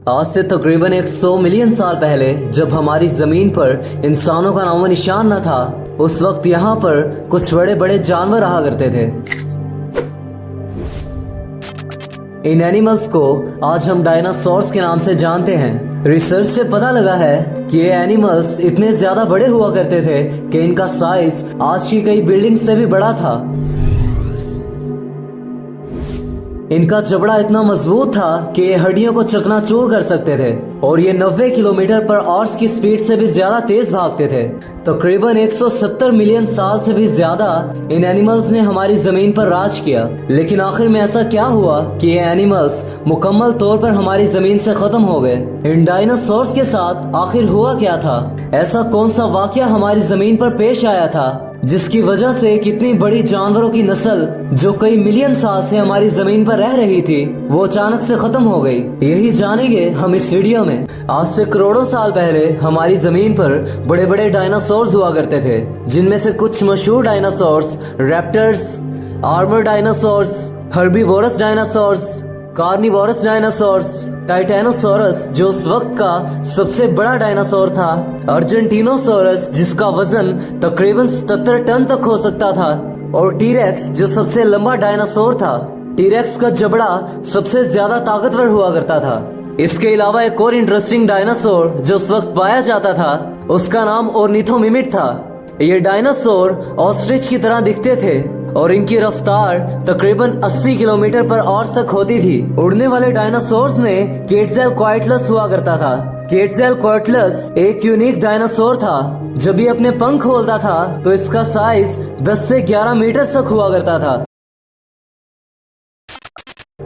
आज से तकरीबन 100 मिलियन साल पहले जब हमारी जमीन पर इंसानों का नामो निशान न था, उस वक्त यहाँ पर कुछ बड़े बड़े जानवर रहा करते थे। इन एनिमल्स को आज हम डायनासोर्स के नाम से जानते हैं। रिसर्च से पता लगा है कि ये एनिमल्स इतने ज्यादा बड़े हुआ करते थे कि इनका साइज आज की कई बिल्डिंग से भी बड़ा था। इनका जबड़ा इतना मजबूत था कि ये हड्डियों को चकनाचूर कर सकते थे और ये 90 किलोमीटर पर आवर्स की स्पीड से भी ज्यादा तेज भागते थे। तकरीबन 170 मिलियन साल से भी ज्यादा इन एनिमल्स ने हमारी जमीन पर राज किया। लेकिन आखिर में ऐसा क्या हुआ कि ये एनिमल्स मुकम्मल तौर पर हमारी जमीन से खत्म हो गए? इन डायनासोर्स के साथ आखिर हुआ क्या था? ऐसा कौन सा वाकया हमारी जमीन पर पेश आया था जिसकी वजह से कितनी बड़ी जानवरों की नस्ल जो कई मिलियन साल से हमारी जमीन पर रह रही थी वो अचानक से खत्म हो गई? यही जानेंगे हम इस वीडियो में। आज से करोड़ों साल पहले हमारी जमीन पर बड़े बड़े डायनासोर्स हुआ करते थे, जिनमें से कुछ मशहूर dinosaurs raptors, armour dinosaurs, herbivorous dinosaurs, carnivorous dinosaurs, titanosaurus जो उस वक्त का सबसे बड़ा डायनासोर था, अर्जेंटीनोसोरस जिसका वजन तकरीबन 77 टन तक हो सकता था, और टीरेक्स जो सबसे लंबा डायनासोर था। टीरेक्स का जबड़ा सबसे ज्यादा ताकतवर हुआ करता था। इसके अलावा एक और इंटरेस्टिंग डायनासोर जो उस वक्त पाया जाता था, उसका नाम ऑर्निथोमिमिड था। ये डायनासोर ऑस्ट्रिच की तरह दिखते थे और इनकी रफ्तार तकरीबन 80 किलोमीटर पर आवर्स तक होती थी। उड़ने वाले डायनासोर्स में क्वेटज़ालकोएटलस हुआ करता था। क्वेटज़ालकोएटलस एक यूनिक डायनासोर था। जब ये अपने पंख खोलता था तो इसका साइज 10 से 11 मीटर तक हुआ करता था।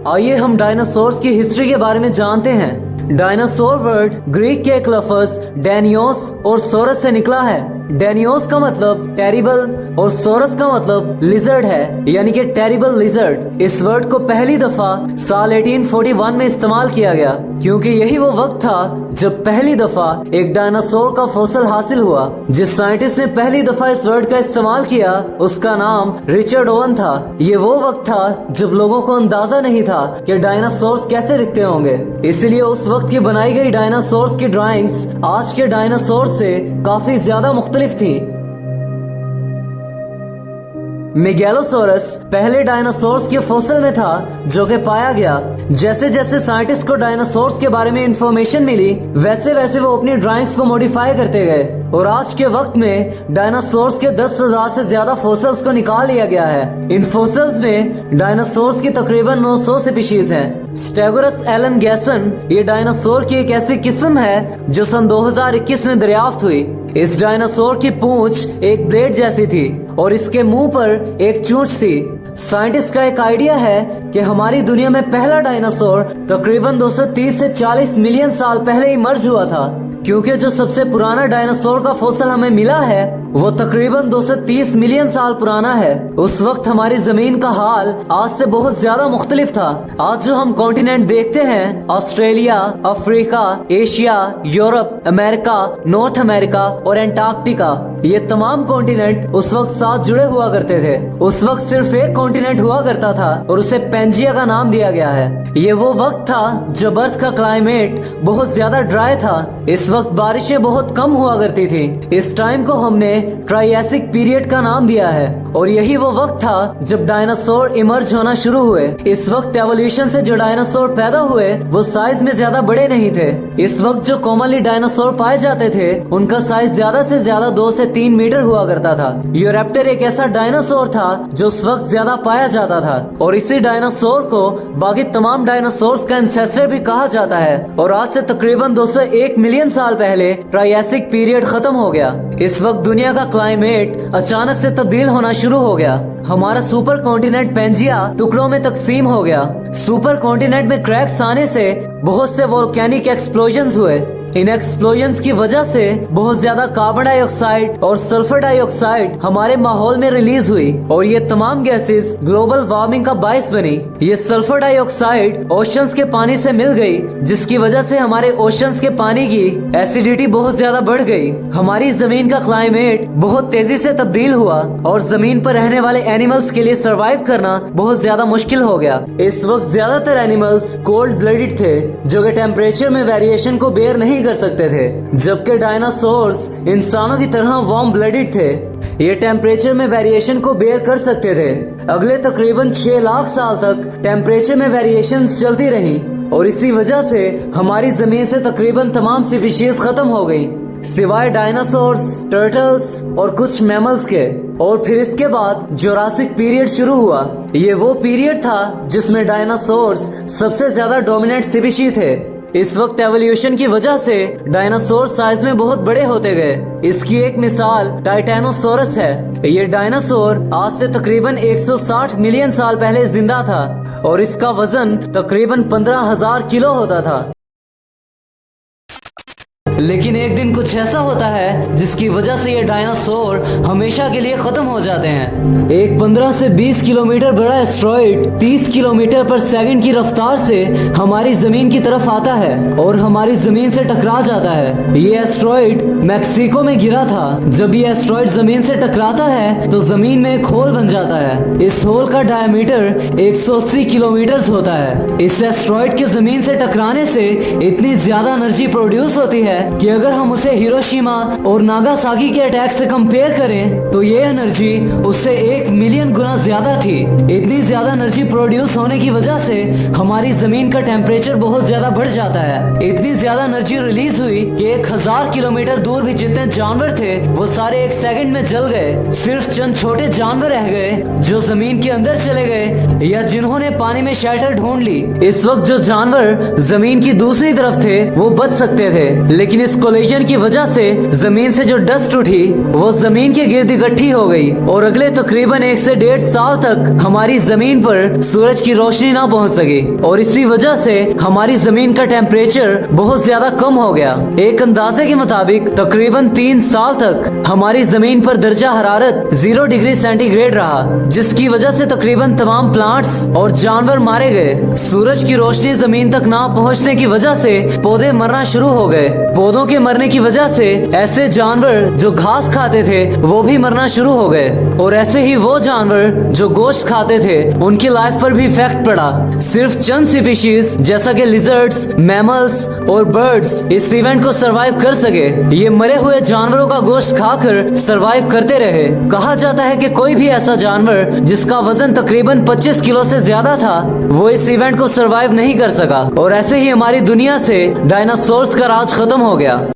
आइए हम डायनासोर्स की हिस्ट्री के बारे में जानते हैं। डायनासोर वर्ड ग्रीक के एक लफ्ज डेनियोस और सोरस से निकला है। डेनियोस का मतलब टेरिबल और सोरस का मतलब लिजर्ड है, यानी कि टेरिबल लिजर्ड। इस वर्ड को पहली दफा साल 1841 में इस्तेमाल किया गया, क्योंकि यही वो वक्त था जब पहली दफा एक डायनासोर का फॉसिल हासिल हुआ। जिस साइंटिस्ट ने पहली दफा इस वर्ड का इस्तेमाल किया उसका नाम रिचर्ड ओवन था। ये वो वक्त था जब लोगों को अंदाजा नहीं था कि डायनासोर्स कैसे दिखते होंगे, इसलिए उस वक्त की बनाई गई डायनासोर्स की ड्राइंग्स आज के डायनासोर से काफी ज्यादा मुख्तलिफ थी। मेगैलोसोरस पहले डायनासोर्स के फॉसिल में था जो कि पाया गया। जैसे जैसे साइंटिस्ट को डायनासोर्स के बारे में इंफॉर्मेशन मिली, वैसे वैसे वो अपनी ड्राइंग्स को मॉडिफाई करते गए और आज के वक्त में डायनासोर्स के 10,000 से ज्यादा फॉसिल्स को निकाल लिया गया है। इन फॉसिल्स में डायनासोर्स की तकरीबन 900 स्पीशीज हैं। स्टेगोरस एलनगेसन ये डायनासोर की एक ऐसी किस्म है जो सन 2021 में दरियाफ्त हुई। इस डायनासोर की पूंछ एक ब्लेड जैसी थी और इसके मुंह पर एक चोंच थी। साइंटिस्ट का एक आइडिया है कि हमारी दुनिया में पहला डायनासोर तकरीबन 230 से 40 मिलियन साल पहले ही मर्ज हुआ था, क्योंकि जो सबसे पुराना डायनासोर का फॉसिल हमें मिला है वो तकरीबन 230 मिलियन साल पुराना है। उस वक्त हमारी जमीन का हाल आज से बहुत ज्यादा मुख्तलिफ था। आज जो हम कॉन्टिनेंट देखते हैं, Australia, Africa, Asia, Europe, America, north America और एंटार्क्टिका, ये तमाम कॉन्टिनेंट उस वक्त साथ जुड़े हुआ करते थे। उस वक्त सिर्फ एक कॉन्टिनेंट हुआ करता था और उसे पेंजिया का नाम दिया गया है। ये वो वक्त था जब अर्थ का क्लाइमेट बहुत ज्यादा ड्राई था। इस वक्त बारिशें बहुत कम हुआ करती थी। इस टाइम को हमने ट्राइएसिक पीरियड का नाम दिया है और यही वो वक्त था जब डायनासोर इमर्ज होना शुरू हुए। इस वक्त एवोल्यूशन से जो डायनासोर पैदा हुए वो साइज में ज्यादा बड़े नहीं थे। इस वक्त जो कॉमनली डायनासोर पाए जाते थे उनका साइज ज्यादा से ज्यादा 2 से 3 मीटर हुआ करता था। यूरैप्टर एक ऐसा डायनासोर था जो उस वक्त ज्यादा पाया जाता था और इसी डायनासोर को बाकी तमाम डायनासोर्स का एंसेस्टर भी कहा जाता है। और आज से तकरीबन 201 मिलियन साल पहले ट्राइएसिक पीरियड खत्म हो गया। इस वक्त दुनिया का क्लाइमेट अचानक से तब्दील होना शुरू हो गया। हमारा सुपर कॉन्टिनेंट पेंजिया टुकड़ों में तकसीम हो गया। सुपर कॉन्टिनेंट में क्रैक्स आने से बहुत से वोल्केनिक एक्सप्लोजन्स हुए इन एक्सप्लोजन्स की वजह से बहुत ज्यादा कार्बन डाइऑक्साइड और सल्फर डाइऑक्साइड हमारे माहौल में रिलीज हुई और ये तमाम गैसेस ग्लोबल वार्मिंग का बायस बनी। ये सल्फर डाइऑक्साइड ओशंस के पानी से मिल गई, जिसकी वजह से हमारे ओशंस के पानी की एसिडिटी बहुत ज्यादा बढ़ गई। हमारी जमीन का क्लाइमेट बहुत तेजी से तब्दील हुआ और जमीन पर रहने वाले एनिमल्स के लिए सरवाइव करना बहुत ज्यादा मुश्किल हो गया। इस वक्त ज्यादातर एनिमल्स कोल्ड ब्लडेड थे, जो कि टेम्परेचर में वेरिएशन को बेयर नहीं कर सकते थे, जबकि डायनासोर्स इंसानों की तरह वार्म ब्लडेड थे। ये टेम्परेचर में वेरिएशन को बेयर कर सकते थे। अगले तकरीबन 6 लाख साल तक टेम्परेचर में वेरिएशंस चलती रही और इसी वजह से हमारी जमीन से तकरीबन तमाम स्पीशीज खत्म हो गई, सिवाय डायनासोर्स, टर्टल्स और कुछ मैमल्स के। और फिर इसके बाद जुरासिक पीरियड शुरू हुआ। ये वो पीरियड था जिसमें डायनासोर्स सबसे ज्यादा डोमिनेंट स्पीशीज थे। इस वक्त एवोल्यूशन की वजह से डायनासोर साइज में बहुत बड़े होते गए। इसकी एक मिसाल टाइटेनोसोरस है। ये डायनासोर आज से तकरीबन 160 मिलियन साल पहले जिंदा था और इसका वजन तकरीबन 15,000 किलो होता था। लेकिन एक दिन कुछ ऐसा होता है जिसकी वजह से ये डायनासोर हमेशा के लिए खत्म हो जाते हैं। एक 15 से 20 किलोमीटर बड़ा एस्ट्रॉइड 30 किलोमीटर पर सेकंड की रफ्तार से हमारी जमीन की तरफ आता है और हमारी जमीन से टकरा जाता है। ये एस्ट्रॉइड मैक्सिको में गिरा था। जब ये एस्ट्रॉइड जमीन से टकराता है तो जमीन में एक होल बन जाता है। इस होल का डायमीटर 180 किलोमीटर होता है। इस एस्ट्रॉइड के जमीन से टकराने से इतनी ज्यादा एनर्जी प्रोड्यूस होती है कि अगर हम उसे हिरोशिमा और नागासाकी के अटैक से कंपेयर करें तो ये एनर्जी उससे 1 मिलियन गुना ज्यादा थी। इतनी ज्यादा एनर्जी प्रोड्यूस होने की वजह से हमारी जमीन का टेम्परेचर बहुत ज्यादा बढ़ जाता है। इतनी ज्यादा एनर्जी रिलीज हुई कि 1000 किलोमीटर दूर भी जितने जानवर थे वो सारे एक सेकंड में जल गए। सिर्फ चंद छोटे जानवर रह गए जो जमीन के अंदर चले गए या जिन्होंने पानी में शेल्टर ढूंढ ली। इस वक्त जो जानवर जमीन की दूसरी तरफ थे वो बच सकते थे, लेकिन इस कोलिजन की वजह से जमीन से जो डस्ट उठी वो जमीन के गिर्द इकट्ठी हो गई और अगले तकरीबन 1 से 1.5 साल तक हमारी जमीन पर सूरज की रोशनी ना पहुंच सकी और इसी वजह से हमारी जमीन का टेम्परेचर बहुत ज्यादा कम हो गया। एक अंदाजे के मुताबिक तकरीबन 3 साल तक हमारी जमीन पर दर्जा हरारत 0 डिग्री सेंटीग्रेड रहा, जिसकी वजह से तकरीबन तमाम प्लांट्स और जानवर मारे गए। सूरज की रोशनी जमीन तक ना पहुंचने की वजह से पौधे मरना शुरू हो गए। पौधों के मरने की वजह से ऐसे जानवर जो घास खाते थे वो भी मरना शुरू हो गए और ऐसे ही वो जानवर जो गोश्त खाते थे उनकी लाइफ पर भी इफेक्ट पड़ा। सिर्फ चंद स्पीशीज जैसा कि लिजर्ड्स, मैमल्स और बर्ड्स इस इवेंट को सरवाइव कर सके। ये मरे हुए जानवरों का गोश्त खाकर सरवाइव करते रहे। कहा जाता है कि कोई भी ऐसा जानवर जिसका वजन तकरीबन 25 किलो से ज्यादा था वो इस इवेंट को सरवाइव नहीं कर सका और ऐसे ही हमारी दुनिया से डायनासोर्स का राज खत्म हो गया।